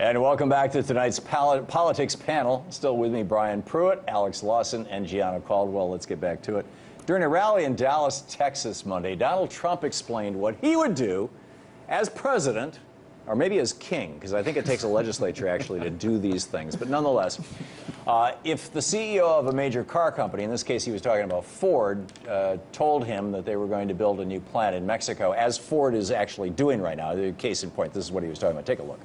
And welcome back to tonight's politics panel. Still with me, Brian Pruitt, Alex Lawson, and Gianna Caldwell. Let's get back to it. During a rally in Dallas, Texas Monday, Donald Trump explained what he would do as president, or maybe as king, because I think it takes a legislature actually to do these things. But nonetheless, if the CEO of a major car company, in this case he was talking about Ford, told him that they were going to build a new plant in Mexico, as Ford is actually doing right now, the case in point, this is what he was talking about. Take a look.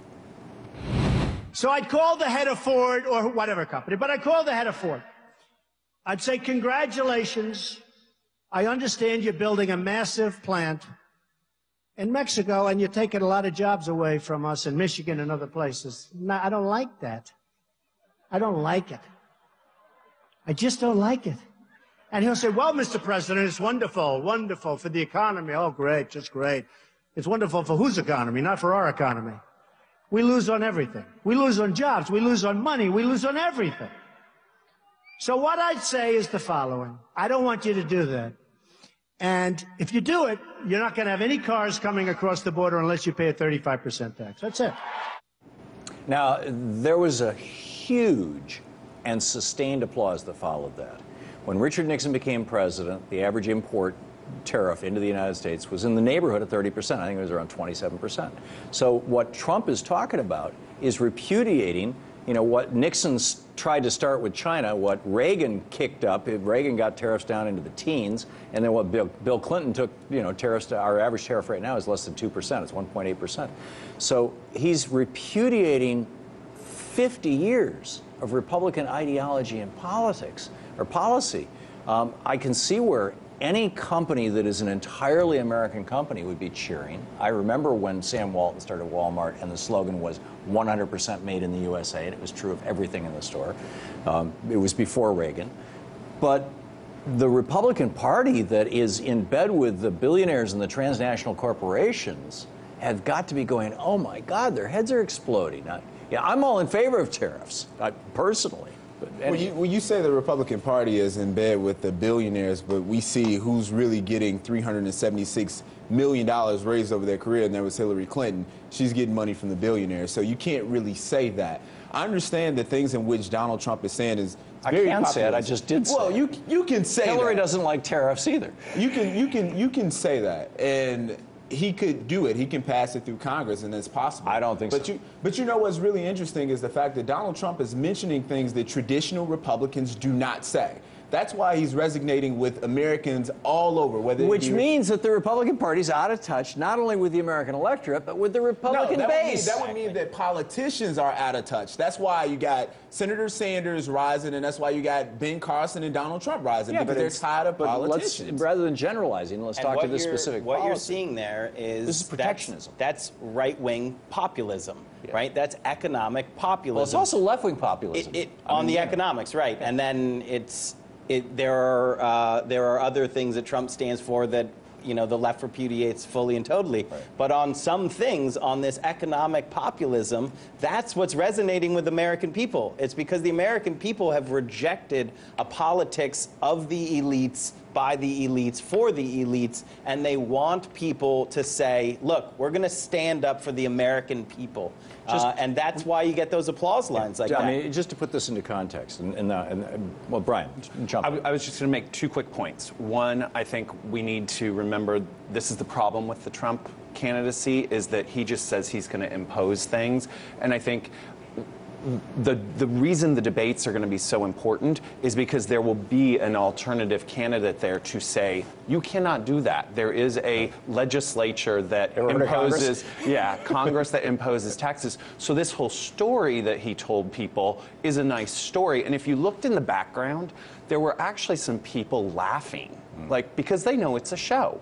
So I'd call the head of Ford, or whatever company, but I'd call the head of Ford. I'd say, congratulations. I understand you're building a massive plant in Mexico, and you're taking a lot of jobs away from us in Michigan and other places. No, I don't like that. I don't like it. I just don't like it. And he'll say, well, Mr. President, it's wonderful, wonderful for the economy. Oh, great, just great. It's wonderful for whose economy? Not for our economy. We lose on everything. We lose on jobs. We lose on money. We lose on everything. So what I'd say is the following. I don't want you to do that. And if you do it, you're not going to have any cars coming across the border unless you pay a 35% tax. That's it. Now, there was a huge and sustained applause that followed that. When Richard Nixon became president, the average import tariff into the United States was in the neighborhood of 30%. I think it was around 27%. So what Trump is talking about is repudiating, what Nixon's tried to start with China, what Reagan kicked up. Reagan got tariffs down into the teens, and then what Bill Clinton took, tariffs to our average tariff right now is less than 2%. It's 1.8%. So he's repudiating 50 years of Republican ideology and politics or policy. I can see where any company that is an entirely American company would be cheering. I remember when Sam Walton started Walmart and the slogan was 100% made in the USA, and it was true of everything in the store. It was before Reagan. But the Republican Party that is in bed with the billionaires and the transnational corporations have got to be going, oh my God, their heads are exploding. I'm all in favor of tariffs, personally. When you say the Republican Party is in bed with the billionaires, but we see who's really getting $376 million raised over their career, and that was Hillary Clinton. She's getting money from the billionaires, so you can't really say that. I understand the things in which Donald Trump is saying is very I can't say it. I just did say it. Well, you can say that. Hillary doesn't like tariffs either. You can say that, and he could do it. He can pass it through Congress, and it's possible. I don't think so. But you know what's really interesting is the fact that Donald Trump is mentioning things that traditional Republicans do not say. That's why he's resonating with Americans all over. Which means that the Republican Party's out of touch, not only with the American electorate, but with the Republican base. That would mean that politicians are out of touch. That's why you got Senator Sanders rising, and that's why you got Ben Carson and Donald Trump rising, because they're tired of politicians. Rather than generalizing, let's talk to this specific What policy. you're seeing there is this is protectionism. That's right-wing populism, right? That's economic populism. Well, it's also left-wing populism. On the economics, right? And then there are other things that Trump stands for that the left repudiates fully and totally. Right. But on some things, on this economic populism, that's what's resonating with American people. It's because the American people have rejected a politics of the elites, by the elites, for the elites, and they want people to say, look, we're going to stand up for the American people. And that's why you get those applause lines like that. I mean, just to put this into context, well, Brian, jump in. I was just going to make 2 quick points. One, I think we need to remember this is the problem with the Trump candidacy, is that he just says he's going to impose things. And I think the reason the debates are going to be so important is because there will be an alternative candidate there to say, you cannot do that. There is a legislature that imposes, Congress that imposes taxes. So this whole story that he told people is a nice story. And if you looked in the background, there were actually some people laughing, because they know it's a show.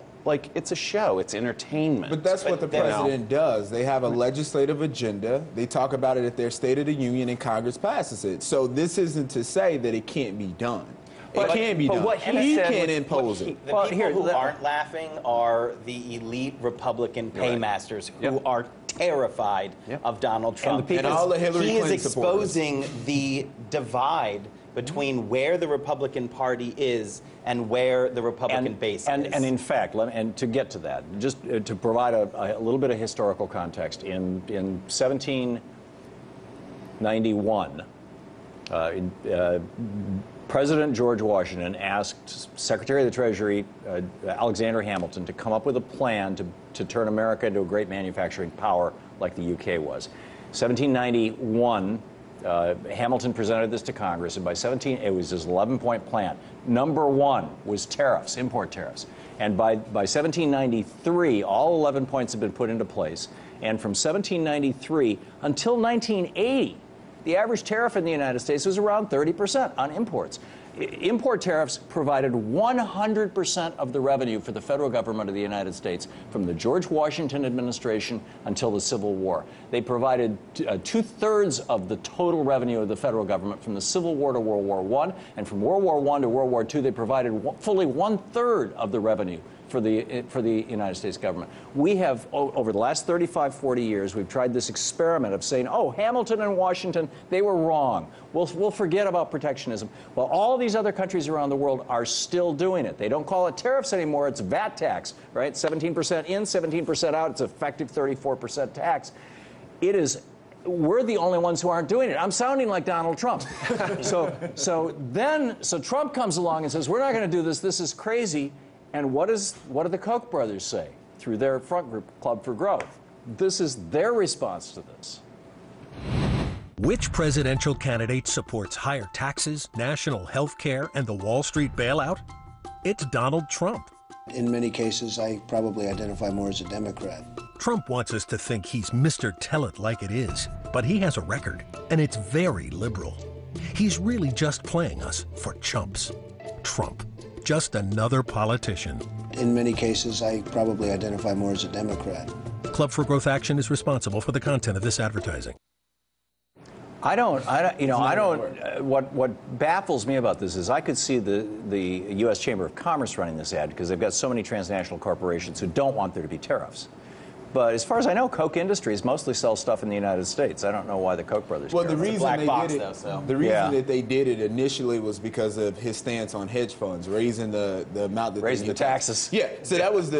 It's a show. It's entertainment. But that's what the president does. They have a legislative agenda. They talk about it at their State of the Union, and Congress passes it. So this isn't to say that it can't be done. It can be done. What he can't impose it. The people who aren't laughing are the elite Republican paymasters who are terrified of Donald Trump. And all the Hillary Clinton He is exposing the divide between where the Republican Party is and where the Republican base is. And in fact, and to get to that, just to provide a little bit of historical context, in 91, President George Washington asked Secretary of the Treasury Alexander Hamilton to come up with a plan to turn America into a great manufacturing power like the UK was. 1791, Hamilton presented this to Congress, and by it was his 11-point plan. Number one was tariffs, import tariffs. And by 1793, all 11 points had been put into place. And from 1793 until 1980, the average tariff in the United States was around 30% on imports. Import tariffs provided 100% of the revenue for the federal government of the United States from the George Washington administration until the Civil War. They provided 2/3 of the total revenue of the federal government from the Civil War to World War I, and from World War I to World War II, they provided fully 1/3 of the revenue for the United States government. We have, over the last 35, 40 years, we've tried this experiment of saying, oh, Hamilton and Washington, they were wrong. We'll forget about protectionism. Well, all these other countries around the world are still doing it. They don't call it tariffs anymore, it's VAT tax, right? 17% in, 17% out, it's effective 34% tax. We're the only ones who aren't doing it. I'm sounding like Donald Trump. So Trump comes along and says, we're not going to do this, this is crazy. And what do the Koch brothers say through their front group, Club for Growth? This is their response to this. Which presidential candidate supports higher taxes, national health care, and the Wall Street bailout? It's Donald Trump. In many cases, I probably identify more as a Democrat. Trump wants us to think he's Mr. Tell It Like It Is, but he has a record, and it's very liberal. He's really just playing us for chumps. Trump. Just another politician. In many cases, I probably identify more as a Democrat. Club for Growth Action is responsible for the content of this advertising. What baffles me about this is I could see the U.S. Chamber of Commerce running this ad because they've got so many transnational corporations who don't want there to be tariffs. But as far as I know, Koch Industries mostly sells stuff in the United States. I don't know why the Koch brothers care. The reason black they box, did it, though, so. the reason that they did it initially was because of his stance on hedge funds, raising the amount that raising the taxes. Yeah, so that was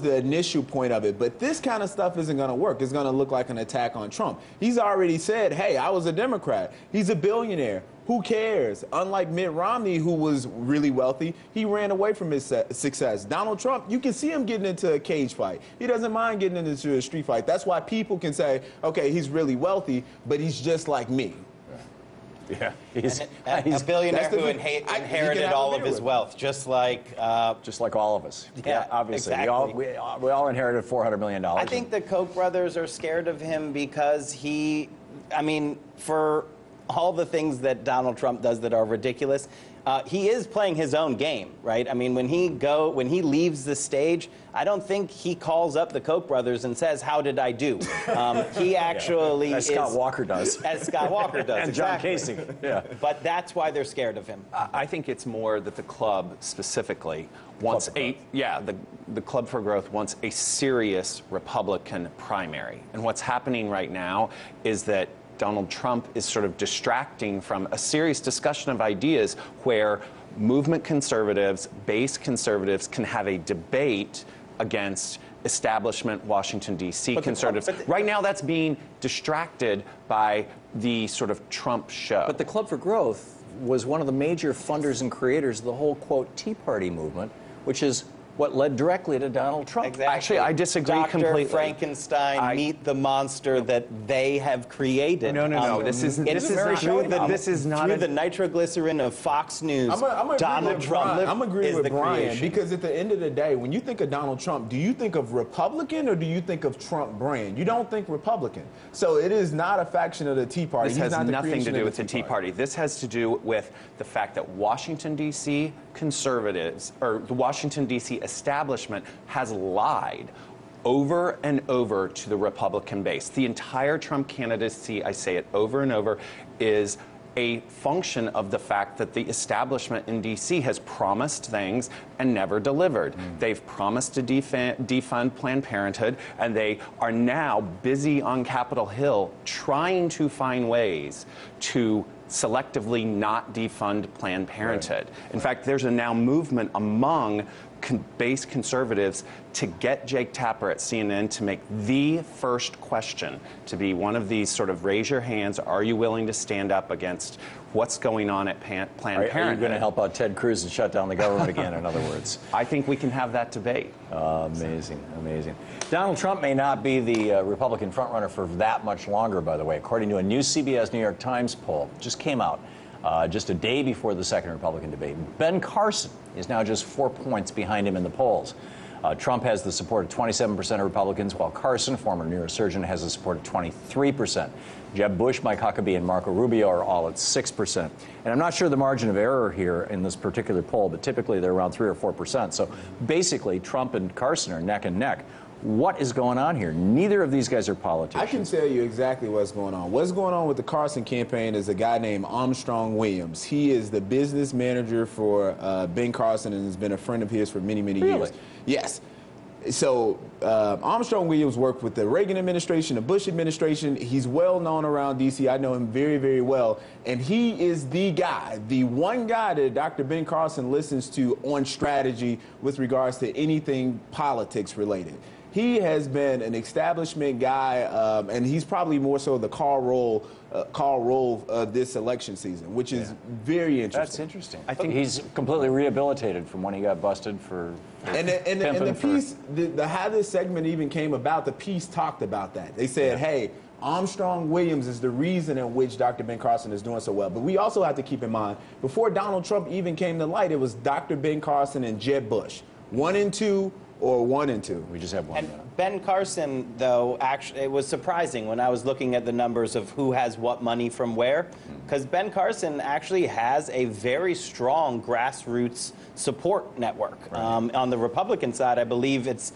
the initial point of it. But this kind of stuff isn't going to work. It's going to look like an attack on Trump. He's already said, "Hey, I was a Democrat." He's a billionaire. Who cares? Unlike Mitt Romney, who was really wealthy, he ran away from his success. Donald Trump, you can see him getting into a cage fight. He doesn't mind getting into a street fight. That's why people can say, okay, he's really wealthy, but he's just like me. Yeah, he's a billionaire who inherited all of his wealth, just like all of us. Yeah, obviously. exactly. We all inherited $400 million. I think the Koch brothers are scared of him because for all the things that Donald Trump does that are ridiculous, he is playing his own game, right? I mean, when he leaves the stage, I don't think he calls up the Koch brothers and says, "How did I do?" He actually as Scott Walker does. As Scott Walker does, and exactly. John Casey. Yeah. But that's why they're scared of him. I think it's more that the club specifically wants the Club for Growth wants a serious Republican primary. And what's happening right now is that Donald Trump is sort of distracting from a serious discussion of ideas where movement conservatives, base conservatives can have a debate against establishment Washington, D.C. conservatives. Right now that's being distracted by the sort of Trump show. But the Club for Growth was one of the major funders and creators of the whole, quote, Tea Party movement, which is what led directly to Donald Trump. Exactly. Actually, I disagree completely. Dr. Frankenstein, meet the monster that they have created. No. This is not through the nitroglycerin of Fox News. Donald Trump. I'm agreeing with Brian creation. because at the end of the day, when you think of Donald Trump, do you think of Republican or do you think of Trump brand? You don't think Republican. So it is not a faction of the Tea Party. This has nothing to do with the Tea Party. This has to do with the fact that Washington, D.C. conservatives, or the Washington, D.C. establishment has lied over and over to the Republican base. The entire Trump candidacy, I say it over and over, is a function of the fact that the establishment in D.C. has promised things and never delivered. They've promised to defund Planned Parenthood, and they are now busy on Capitol Hill trying to find ways to selectively not defund Planned Parenthood. Right. In fact, there's a now movement among base conservatives to get Jake Tapper at CNN to make the first question to be one of these sort of raise your hands, are you willing to stand up against what's going on at Planned Parenthood? Are you going to help out Ted Cruz and shut down the government again, in other words? I think we can have that debate. Amazing, amazing. Donald Trump may not be the Republican frontrunner for that much longer, by the way, according to a new CBS New York Times poll, just came out just a day before the second Republican debate. Ben Carson is now just 4 points behind him in the polls. Trump has the support of 27% of Republicans, while Carson, former neurosurgeon, has the support of 23%. Jeb Bush, Mike Huckabee, and Marco Rubio are all at 6%. And I'm not sure the margin of error here in this particular poll, but typically they're around 3 or 4%. So basically, Trump and Carson are neck and neck. What is going on here? Neither of these guys are politicians. I can tell you exactly what's going on. What's going on with the Carson campaign is a guy named Armstrong Williams. He is the business manager for Ben Carson and has been a friend of his for many, many years. Yes. So Armstrong Williams worked with the Reagan administration, the Bush administration. He's well known around D.C. I know him very, very well. And he is the guy, the one guy that Dr. Ben Carson listens to on strategy with regards to anything politics related. He has been an establishment guy, and he's probably more so the Karl Rove of this election season, which is very interesting. That's interesting. I think he's completely rehabilitated from when he got busted for and the piece, how this segment even came about, the piece talked about that. They said, hey, Armstrong Williams is the reason in which Dr. Ben Carson is doing so well. But we also have to keep in mind, before Donald Trump even came to light, it was Dr. Ben Carson and Jeb Bush. 1 and 2. Or 1 and 2. We just have one. And Ben Carson, though, actually, it was surprising when I was looking at the numbers of who has what money from where, because Ben Carson actually has a very strong grassroots support network. Right. On the Republican side, I believe it's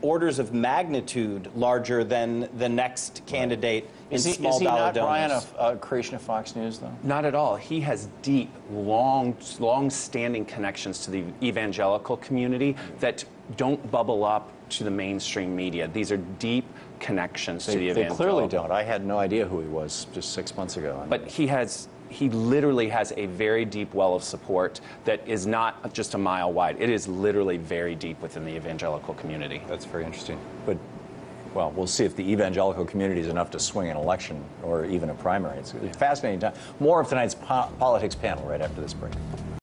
orders of magnitude larger than the next candidate in small dollar donors. Is he not, Brian, a creation of Fox News, though? Not at all. He has deep, long-standing connections to the evangelical community that don't bubble up to the mainstream media. These are deep connections to the evangelical. They clearly don't. I had no idea who he was just 6 months ago. But he literally has a very deep well of support that is not just a mile wide. It is literally very deep within the evangelical community. That's very interesting. But, well, we'll see if the evangelical community is enough to swing an election or even a primary. It's a fascinating time. More of tonight's politics panel right after this break.